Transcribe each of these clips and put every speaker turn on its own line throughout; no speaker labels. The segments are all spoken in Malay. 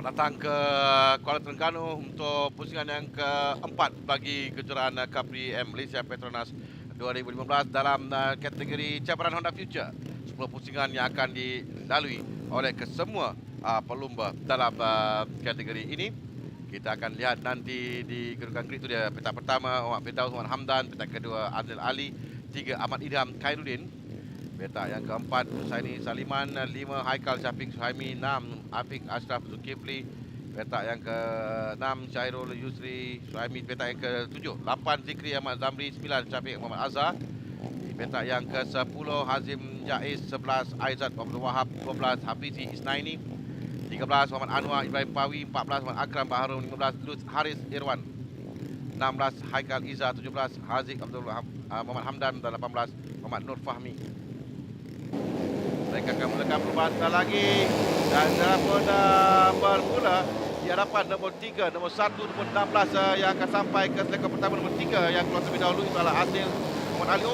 Selamat datang ke Kuala Terengganu untuk pusingan yang keempat bagi kejuaraan Capri M Malaysia Petronas 2015 dalam kategori cabaran Honda Future. 10 pusingan yang akan dilalui oleh kesemua pelumba dalam kategori ini. Kita akan lihat nanti di kedudukan grid itu dia. Petak pertama Muhammad Firdaus Muhammad Hamdan, petak kedua Azil Ali, 3 Ahmad Idham Khairuddin. Petak yang keempat Husaini Saliman, 5 Haikal Syafiq Suhaimi, 6 Afiq Ashraf Zulkifli. Petak yang ke-6 Syairul Yusri Suhaimi. Petak yang ke-7 8 Zikri Ahmad Zamri, 9 Syafiq Muhammad Azhar. Di petak yang ke-10 Hazim Jaiz, 11 Aizat Abdul Wahab, 12 Hafizi Isnaini, 13 Muhammad Anwar Ibrahim Pawi, 14 Muhammad Akram Baharul, 15 Lutz Haris Irwan, 16 Haikal Iza, 17 Haziq Abdul Muhammad Hamdan dan 18 Muhammad Nur Fahmi. Mereka akan mulakan perlumbaan lagi dan pun bermula di hadapan nombor 3, nombor 1, nombor 16 yang akan sampai ke selekor pertama nombor 3 yang keluar terlebih dahulu itu adalah Azil Muhammad Ali.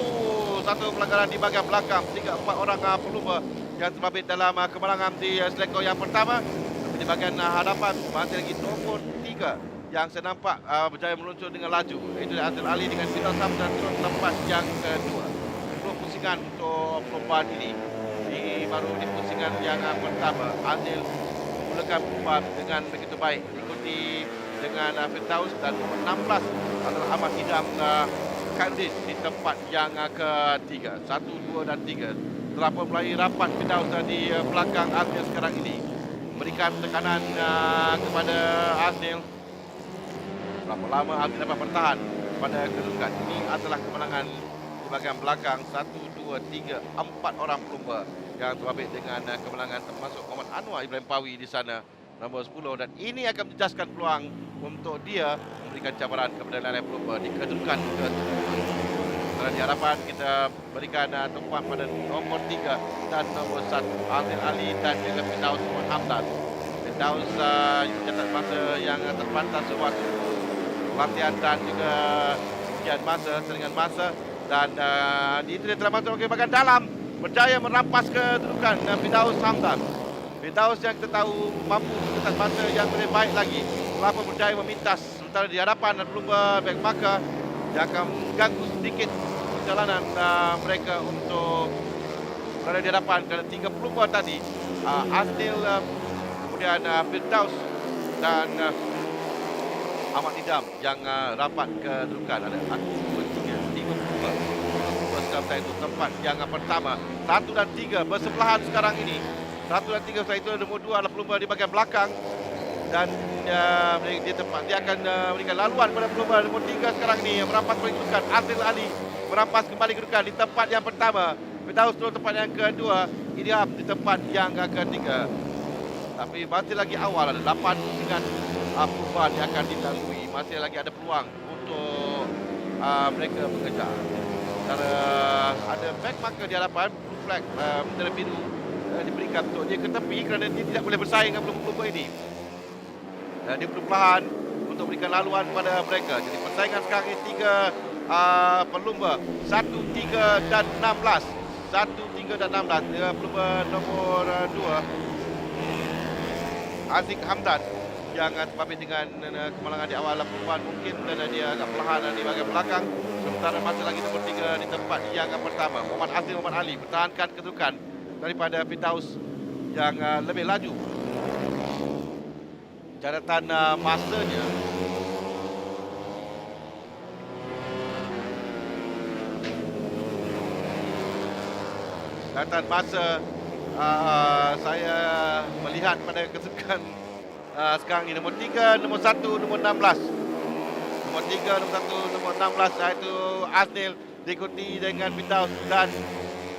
Satu pelanggaran di bahagian belakang, 3-4 orang pelumba yang terbabit dalam kemenangan di selekor yang pertama. Tapi di bahagian hadapan masih lagi nombor 3 yang saya nampak berjaya meluncur dengan laju. Itu Azil Ali dengan Firdaus Hamdan turun tempat yang kedua. Dua pusingan untuk perlombaan ini. Baru di pusingan yang pertama Azil memulakan perlombaan dengan begitu baik, diikuti dengan Firdaus dan nomor 16 adalah Ahmad Idham Khairuddin di tempat yang ketiga. 1, 2 dan 3 telah mulai rapat Firdaus di belakang Azil sekarang ini, memberikan tekanan kepada Azil. Berapa lama Azil dapat bertahan pada kedudukan ini adalah kemenangan di bahagian belakang. 1, 2, 3, 4 orang pelumba yang terbabit dengan kemenangan, termasuk Muhammad Anwar Ibrahim Pawi di sana nombor 10, dan ini akan menjejaskan peluang untuk dia memberikan cabaran kepada lain-lain pelumba di kedudukan ke-10. Dalam harapan kita berikan tempat pada nombor 3 dan nombor 1 Azil Ali dan juga Firdaus Muhammad Hamdan. Firdaus mencatat masa yang terpantas sewaktu latihan dan juga ujian masa, selingan masa, dan itu dia telah masuk ke bahagian dalam, berjaya merampas kedudukan Firdaus Hamdan. Firdaus yang kita tahu mampu mencetak masa yang lebih baik lagi, telah berjaya memintas, sementara di hadapan pelumba back marker yang akan mengganggu sedikit perjalanan mereka untuk berada di hadapan, kerana 3 pelumba tadi Azil, kemudian Firdaus dan Ahmad Idham yang rapat kedudukan. Ada 1, 2, 3, 5 pelumba sekarang itu tempat yang pertama. 1 dan 3 bersebelahan sekarang ini. 1 dan 3, setelah itu nombor 2 adalah pelumba di bahagian belakang, dan dia akan memberikan laluan pada pelumba nombor 3 sekarang ini yang merampas kedudukan. Azil Ali merampas kembali kedudukan di tempat yang pertama. Firdaus turun tempat yang kedua, Idham di tempat yang ketiga. Tapi masih lagi awal, ada 8 pusingan perubahan yang akan dilalui. Masih lagi ada peluang untuk mereka mengejar. Ada back marker di hadapan, blue flag, bendera biru diberikan untuk dia ke tepi kerana dia tidak boleh bersaing dengan pelumba ini. Dan dia perlahan untuk berikan laluan pada mereka. Jadi persaingan sekarang ini 3 pelumba, 1, 3 dan 16. 1, 3 dan 16. Dia pelumba nombor 2 Aziz Hamdan yang terbabit dengan kemalangan di awal perlumbaan mungkin, dan dia agak perlahan di bahagian belakang. Sementara masih lagi nombor 3 di tempat yang pertama Muhammad Azil Muhammad Ali pertahankan kedudukan daripada Firdaus yang lebih laju. Catatan masanya saya melihat pada kedudukan sekarang ini nombor 3, nombor 1, nombor 16. Nombor 3, nombor 1, nombor 16 iaitu Azil, diikuti dengan Firdaus dan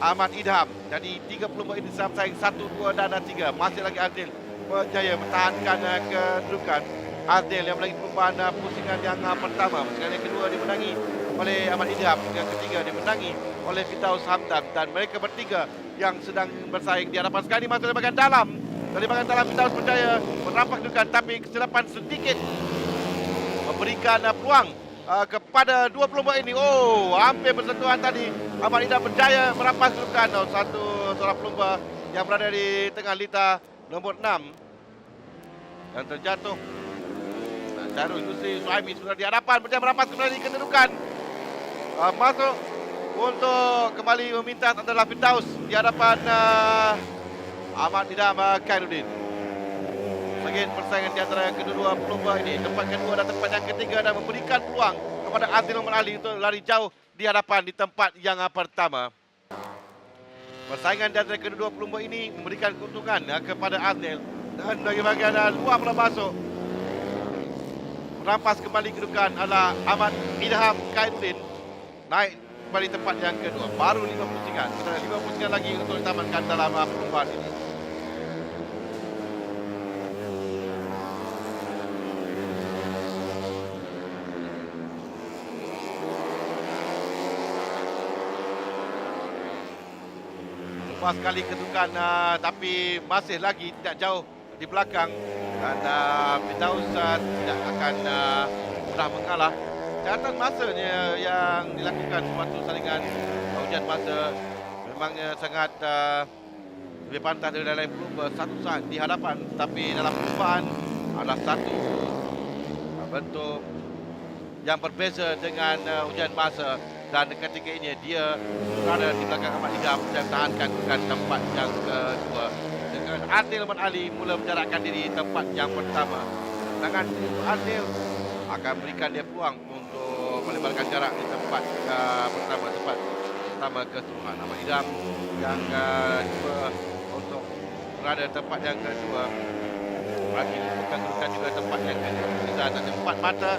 Ahmad Idham. Jadi 3 pelumba ini bersaing 1, 2 dan 3. Masih lagi Azil berjaya mempertahankan kedudukan. Azil yang melagi perlumbaan pusingan yang pertama. Pusingan yang kedua dimenangi oleh Ahmad Idham, yang ketiga dimenangi oleh Firdaus Hamdan, dan mereka bertiga yang sedang bersaing di hadapan sekali masuk dari bahagian dalam. Dari bahagian dalam Firdaus berjaya merampas kedudukan, tapi kesilapan sedikit memberikan peluang kepada 2 pelumba ini. Hampir bersentuhan tadi. Ahmad Idham berjaya merampas kedudukan. Seorang pelumba yang berada di tengah lita nombor 6 yang terjatuh. Syarul Yusri Suhaimi sudah di hadapan, berjaya merampas kembali kedudukan. Masuk untuk kembali meminta adalah Firdaus di hadapan Ahmad Idham Khairuddin. Sengit persaingan di antara kedua-dua pelumba ini. Tempat kedua dan tempat yang ketiga dan memberikan peluang kepada Adil Muhammad Ali untuk lari jauh di hadapan di tempat yang pertama. Persaingan di antara kedua pelumba ini memberikan keuntungan kepada Adil. Dan bagi bahagian luar mula masuk, merampas kembali kedudukan adalah Ahmad Idham Khairuddin. Naik kembali tempat yang kedua. Baru 5 pusingan. Kita ada 5 pusingan lagi untuk ditamatkan dalam perlombaan ini. Lepas sekali kedudukan tapi masih lagi tidak jauh di belakang. Dan Firdaus tidak akan mudah mengalah. Catatan masanya yang dilakukan suatu saringan ujian masa memangnya sangat lebih pantas dari lain pelumba. Satu saat di hadapan, tapi dalam perlombaan adalah satu bentuk yang berbeza dengan ujian masa. Dan ketika ini dia berada di belakang Ahmad Idham dan tahankan kedudukan tempat yang kedua. Dengan Adil Muhammad Ali mula menjarakkan diri tempat yang pertama. Dengan Adil akan berikan dia peluang untuk melebarkan jarak di tempat pertama keseluruhan. Ahmad Idham yang cuba untuk berada di tempat yang kedua. Bagi kedudukan juga tempat yang kedua. Dan ada 4 mata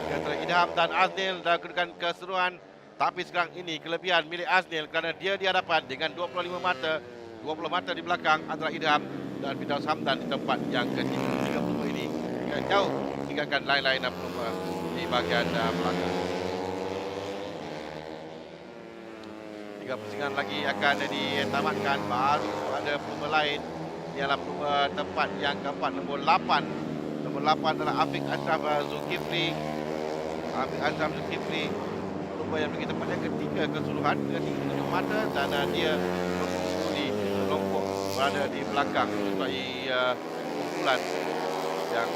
antara Idham dan Aznil dalam kedudukan keseluruhan. Tapi sekarang ini kelebihan milik Aznil kerana dia di hadapan dengan 25 mata. 20 mata di belakang antara Idham dan Firdaus Hamdan di tempat yang ketiga. 3 pelumba ini jauh tinggalkan lain-lain pelumba di bahagian belakang. 3 pusingan lagi akan ditamatkan. Baru ada pelumba lain. Ialah pelumba tempat yang keempat, nombor 8. Nombor 8 adalah Afiq Ashraf Zulkifli. Afiq Ashraf Zulkifli pelumba yang pergi tempat yang ketiga keseluruhan dengan 37 mata. Dan dia di kelompok berada di belakang sebagai kumpulan yang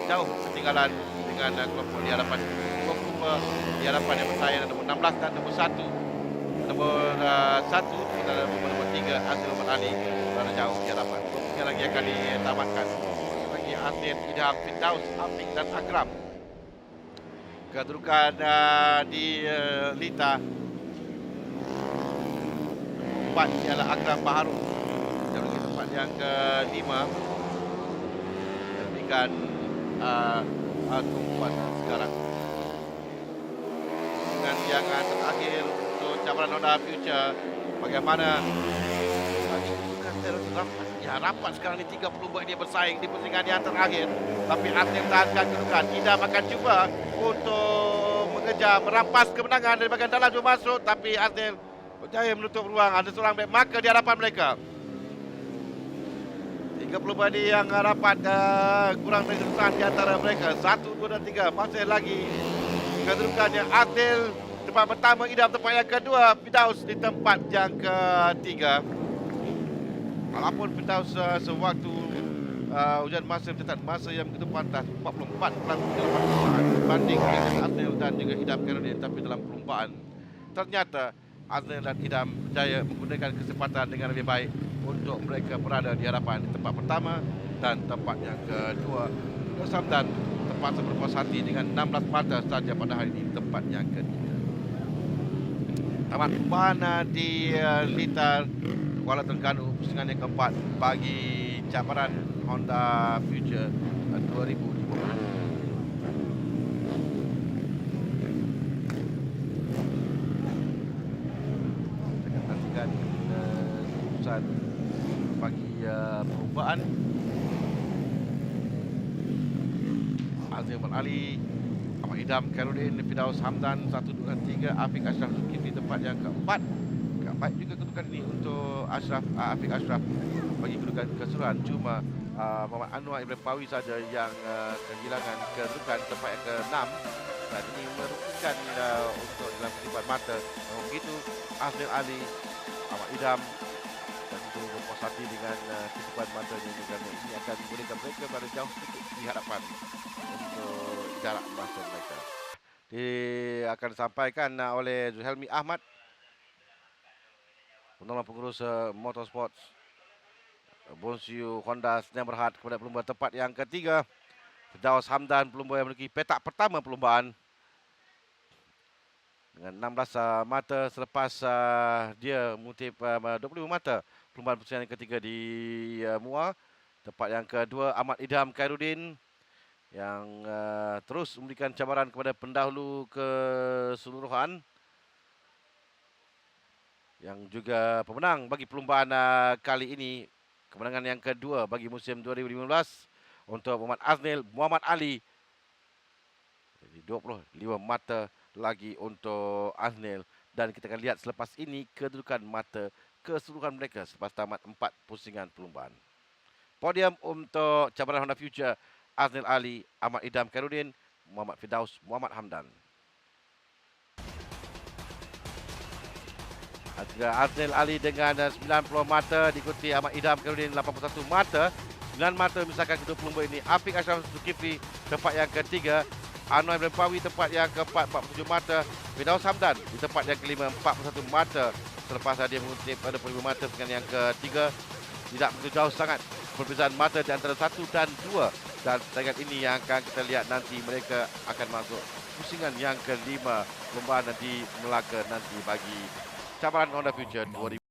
jauh ketinggalan dengan kelompok di hadapan. Dua pelumba di hadapan yang bersaing nombor 16 dan nombor 1. Nombor 1 adalah nombor 3 Adil Muhammad Ali berada jauh di hadapan. Yang lagi akan ditamatkan. Lagi Aznil, Idham, Firdaus, Afiq dan Akram. Kedudukan di Lita 4 ialah Akram Baharul. Di tempat yang kelima diberikan tumpuan sekarang. Dengan yang terakhir untuk cabaran Honda Future, bagaimana ya rapat sekarang ni 3 pelumba ini bersaing di pusingan yang terakhir. Tapi Aznil tahankan kedudukan. Idham akan cuba untuk mengejar merampas kemenangan dari bahagian dalam jauh masuk, tapi Aznil berjaya menutup ruang. Ada seorang back marker di hadapan mereka. 3 pelumba ini yang rapat kurang dari kesusahan di antara mereka. 1, 2 dan 3 masih lagi kedudukannya. Aznil tempat pertama, Idham tempat yang kedua, Firdaus di tempat yang ketiga. Walaupun Firdaus sewaktu ujian masa mencatat masa yang begitu pantas 44.8% berbanding dengan Aznil dan juga Idham Khairuddin, tapi dalam perlombaan ternyata Aznil dan Idham berjaya menggunakan kesempatan dengan lebih baik untuk mereka berada di hadapan di tempat pertama dan tempat yang kedua. Firdaus Hamdan terpaksa berpuas hati dengan 16 mata saja pada hari ini di tempat yang ketiga. Tamat perlombaan di Lita Kuala Terengganu pusingan yang keempat bagi cabaran Honda Future 2015. Kita akan nantikan keputusan bagi perlombaan. Adil Muhammad Ali, Ahmad Idham Khairuddin, Firdaus Hamdan 1, 2 dan 3, Afiq Ashraf Zulkifli tempat yang keempat. Baik juga kedudukan ini untuk Afiq Ashraf bagi kedudukan keseluruhan. Cuma Muhammad Anwar Ibrahim Pawi saja yang kehilangan kedudukan tempat yang ke-6. Dan ini merugikan untuk dalam kehidupan mata. Namun begitu, Aznil Ali, Ahmad Idham dan itu hati dengan kehidupan matanya ini, kerana ini akan memberikan mereka pada jauh sedikit di hadapan untuk jarak masa mereka. Akan disampaikan oleh Zulhelmi Ahmad, penolong pengurus motorsports Bonsiu Honda Sdn Bhd, kepada pelumba tempat yang ketiga. Firdaus Hamdan, pelumba yang memiliki petak pertama perlumbaan dengan 16 mata selepas dia mengutip 25 mata perlumbaan pusingan yang ketiga di Muar. Tempat yang kedua Ahmad Idham Khairuddin yang terus memberikan cabaran kepada pendahulu keseluruhan, yang juga pemenang bagi perlumbaan kali ini, kemenangan yang kedua bagi musim 2015 untuk Muhammad Aznil Muhammad Ali. Jadi 25 mata lagi untuk Aznil, dan kita akan lihat selepas ini kedudukan mata keseluruhan mereka selepas tamat 4 pusingan perlumbaan. Podium untuk cabaran Honda Future: Aznil Ali, Ahmad Idham Khairuddin, Muhammad Firdaus, Muhammad Hamdan. Aznil Ali dengan 90 mata, diikuti Ahmad Idham Khairuddin 81 mata. 9 mata misalkan kedua pelumba ini. Afiq Ashraf Zulkifli tempat yang ketiga. Anwar Ibrahim Pawi tempat yang keempat 47 mata. Firdaus Hamdan di tempat yang kelima 41 mata. Selepas dia mengutip 25 mata dengan yang ketiga. Tidak begitu jauh sangat perbezaan mata di antara 1 dan 2. Dan tayangan ini yang akan kita lihat nanti, mereka akan masuk pusingan yang kelima perlombaan di Melaka nanti bagi cabaran Honda Future 2000.